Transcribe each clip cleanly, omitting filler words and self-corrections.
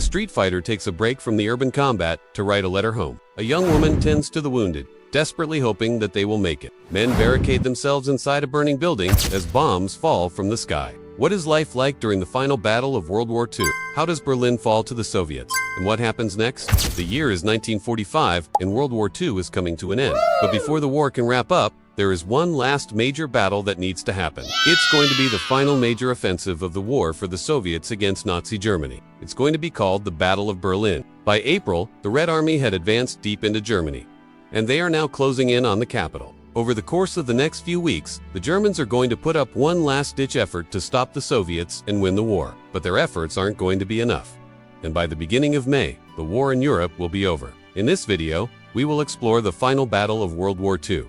street fighter takes a break from the urban combat to write a letter home. A young woman tends to the wounded, desperately hoping that they will make it. Men barricade themselves inside a burning building as bombs fall from the sky. What is life like during the final battle of World War II? How does Berlin fall to the Soviets? And what happens next? The year is 1945 and World War II is coming to an end. But before the war can wrap up, there is one last major battle that needs to happen. It's going to be the final major offensive of the war for the Soviets against Nazi Germany. It's going to be called the Battle of Berlin. By April, the Red Army had advanced deep into Germany, and they are now closing in on the capital. Over the course of the next few weeks, the Germans are going to put up one last-ditch effort to stop the Soviets and win the war. But their efforts aren't going to be enough. And by the beginning of May, the war in Europe will be over. In this video, we will explore the final battle of World War II.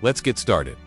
Let's get started.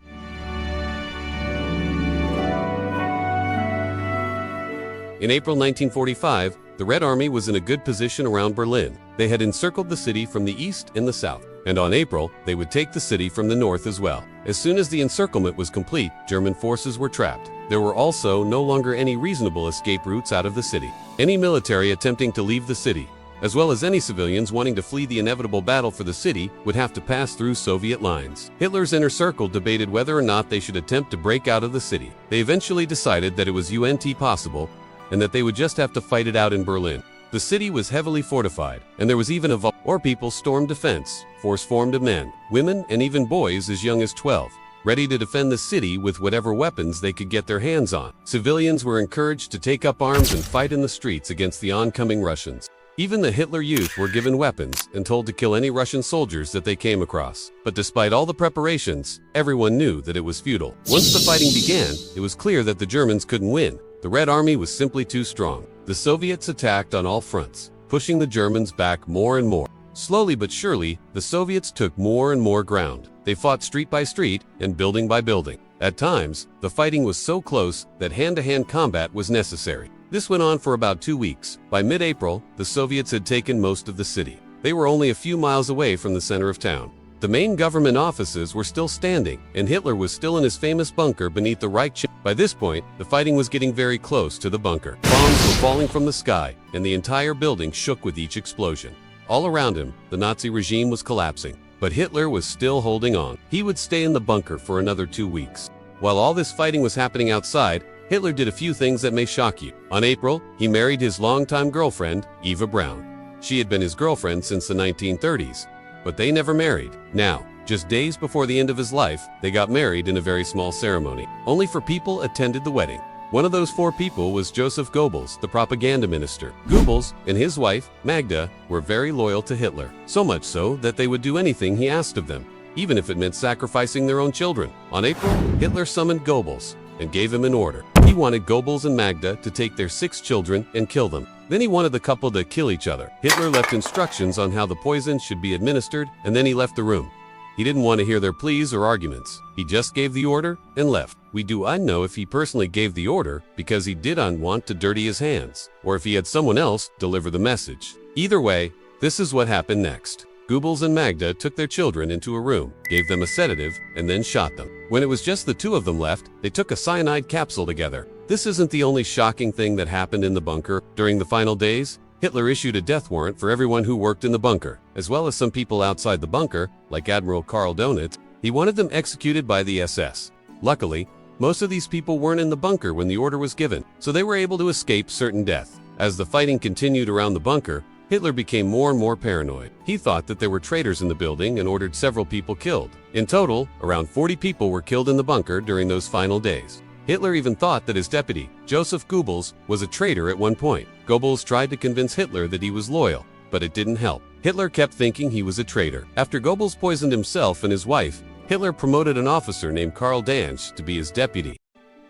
In April 1945, the Red Army was in a good position around Berlin. They had encircled the city from the east and the south, and on April, they would take the city from the north as well. As soon as the encirclement was complete, German forces were trapped. There were also no longer any reasonable escape routes out of the city. Any military attempting to leave the city, as well as any civilians wanting to flee the inevitable battle for the city, would have to pass through Soviet lines. Hitler's inner circle debated whether or not they should attempt to break out of the city. They eventually decided that it was possible, and that they would just have to fight it out in Berlin. The city was heavily fortified, and there was even people stormed defense. Force formed of men, women, and even boys as young as 12, ready to defend the city with whatever weapons they could get their hands on. Civilians were encouraged to take up arms and fight in the streets against the oncoming Russians. Even the Hitler Youth were given weapons and told to kill any Russian soldiers that they came across. But despite all the preparations, everyone knew that it was futile. Once the fighting began, it was clear that the Germans couldn't win. The Red Army was simply too strong. The Soviets attacked on all fronts, pushing the Germans back more and more. Slowly but surely, the Soviets took more and more ground. They fought street by street and building by building. At times, the fighting was so close that hand-to-hand combat was necessary. This went on for about 2 weeks. By mid-April, the Soviets had taken most of the city. They were only a few miles away from the center of town. The main government offices were still standing, and Hitler was still in his famous bunker beneath the Reich. By this point, the fighting was getting very close to the bunker. Bombs were falling from the sky, and the entire building shook with each explosion. All around him, the Nazi regime was collapsing, but Hitler was still holding on. He would stay in the bunker for another 2 weeks. While all this fighting was happening outside, Hitler did a few things that may shock you. On April, he married his longtime girlfriend, Eva Braun. She had been his girlfriend since the 1930s, but they never married. Now, just days before the end of his life, they got married in a very small ceremony. Only 4 people attended the wedding. One of those 4 people was Joseph Goebbels, the propaganda minister. Goebbels and his wife, Magda, were very loyal to Hitler, so much so that they would do anything he asked of them, even if it meant sacrificing their own children. On April, Hitler summoned Goebbels and gave him an order. He wanted Goebbels and Magda to take their 6 children and kill them. Then he wanted the couple to kill each other. Hitler left instructions on how the poison should be administered, and then he left the room. He didn't want to hear their pleas or arguments. He just gave the order and left. We do not know if he personally gave the order because he did not want to dirty his hands, or if he had someone else deliver the message. Either way, this is what happened next. Goebbels and Magda took their children into a room, gave them a sedative, and then shot them. When it was just the 2 of them left, they took a cyanide capsule together. This isn't the only shocking thing that happened in the bunker. During the final days, Hitler issued a death warrant for everyone who worked in the bunker, as well as some people outside the bunker, like Admiral Karl Donitz. He wanted them executed by the SS. Luckily, most of these people weren't in the bunker when the order was given, so they were able to escape certain death. As the fighting continued around the bunker, Hitler became more and more paranoid. He thought that there were traitors in the building and ordered several people killed. In total, around 40 people were killed in the bunker during those final days. Hitler even thought that his deputy, Joseph Goebbels, was a traitor at one point. Goebbels tried to convince Hitler that he was loyal, but it didn't help. Hitler kept thinking he was a traitor. After Goebbels poisoned himself and his wife, Hitler promoted an officer named Karl Dansch to be his deputy.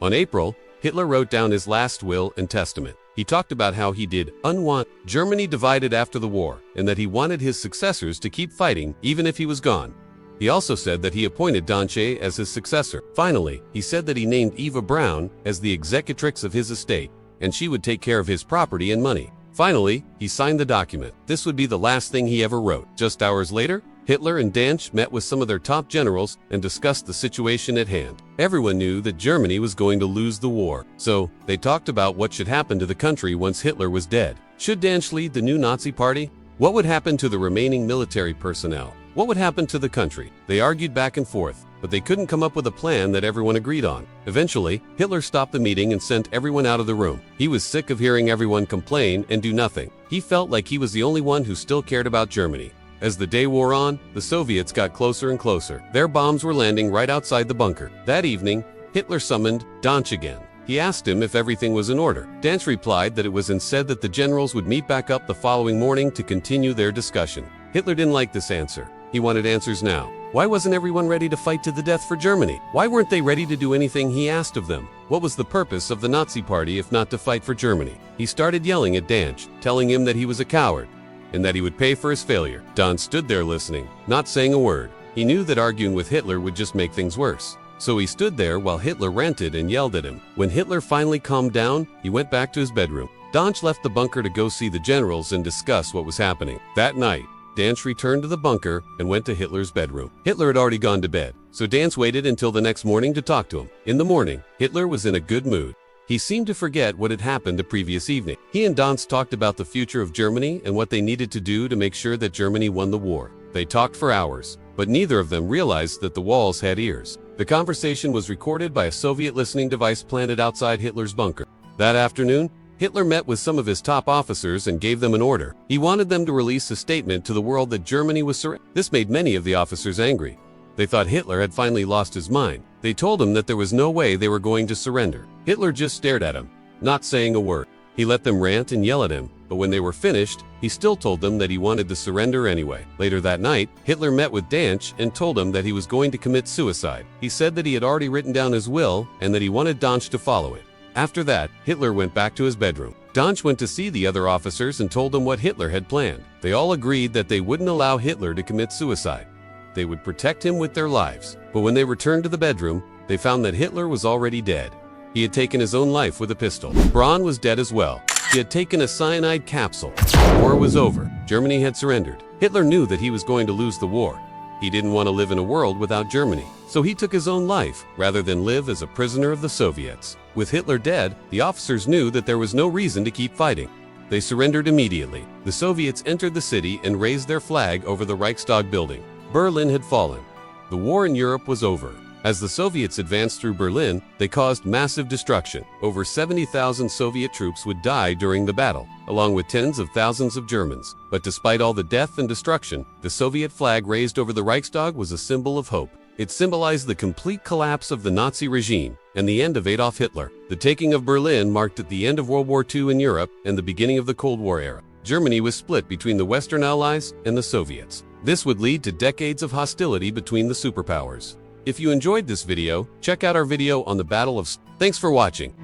On April, Hitler wrote down his last will and testament. He talked about how he did unwant Germany divided after the war, and that he wanted his successors to keep fighting even if he was gone. He also said that he appointed Danche as his successor. Finally, he said that he named Eva Braun as the executrix of his estate, and she would take care of his property and money. Finally, he signed the document. This would be the last thing he ever wrote. Just hours later, Hitler and Dansch met with some of their top generals and discussed the situation at hand. Everyone knew that Germany was going to lose the war, so they talked about what should happen to the country once Hitler was dead. Should Danch lead the new Nazi party? What would happen to the remaining military personnel? What would happen to the country? They argued back and forth, but they couldn't come up with a plan that everyone agreed on. Eventually, Hitler stopped the meeting and sent everyone out of the room. He was sick of hearing everyone complain and do nothing. He felt like he was the only one who still cared about Germany. As the day wore on, the Soviets got closer and closer. Their bombs were landing right outside the bunker. That evening, Hitler summoned Danch again. He asked him if everything was in order. Danch replied that it was and said that the generals would meet back up the following morning to continue their discussion. Hitler didn't like this answer. He wanted answers now. Why wasn't everyone ready to fight to the death for Germany? Why weren't they ready to do anything he asked of them? What was the purpose of the Nazi party if not to fight for Germany? He started yelling at Danch, telling him that he was a coward and that he would pay for his failure. Danch stood there listening, not saying a word. He knew that arguing with Hitler would just make things worse. So he stood there while Hitler ranted and yelled at him. When Hitler finally calmed down, he went back to his bedroom. Danch left the bunker to go see the generals and discuss what was happening. That night, Danch returned to the bunker and went to Hitler's bedroom. Hitler had already gone to bed, so Danch waited until the next morning to talk to him. In the morning, Hitler was in a good mood. He seemed to forget what had happened the previous evening. He and Danch talked about the future of Germany and what they needed to do to make sure that Germany won the war. They talked for hours, but neither of them realized that the walls had ears. The conversation was recorded by a Soviet listening device planted outside Hitler's bunker. That afternoon, Hitler met with some of his top officers and gave them an order. He wanted them to release a statement to the world that Germany was surrendered. This made many of the officers angry. They thought Hitler had finally lost his mind. They told him that there was no way they were going to surrender. Hitler just stared at him, not saying a word. He let them rant and yell at him, but when they were finished, he still told them that he wanted to surrender anyway. Later that night, Hitler met with Danch and told him that he was going to commit suicide. He said that he had already written down his will and that he wanted Danch to follow it. After that, Hitler went back to his bedroom. Danch went to see the other officers and told them what Hitler had planned. They all agreed that they wouldn't allow Hitler to commit suicide. They would protect him with their lives. But when they returned to the bedroom, they found that Hitler was already dead. He had taken his own life with a pistol. Braun was dead as well. He had taken a cyanide capsule. The war was over. Germany had surrendered. Hitler knew that he was going to lose the war. He didn't want to live in a world without Germany. So he took his own life rather than live as a prisoner of the Soviets. With Hitler dead, the officers knew that there was no reason to keep fighting. They surrendered immediately. The Soviets entered the city and raised their flag over the Reichstag building. Berlin had fallen. The war in Europe was over. As the Soviets advanced through Berlin, they caused massive destruction. Over 70,000 Soviet troops would die during the battle, along with tens of thousands of Germans. But despite all the death and destruction, the Soviet flag raised over the Reichstag was a symbol of hope. It symbolized the complete collapse of the Nazi regime and the end of Adolf Hitler. The taking of Berlin marked the end of World War II in Europe and the beginning of the Cold War era. Germany was split between the Western Allies and the Soviets. This would lead to decades of hostility between the superpowers. If you enjoyed this video, check out our video on the Battle of... Thanks for watching.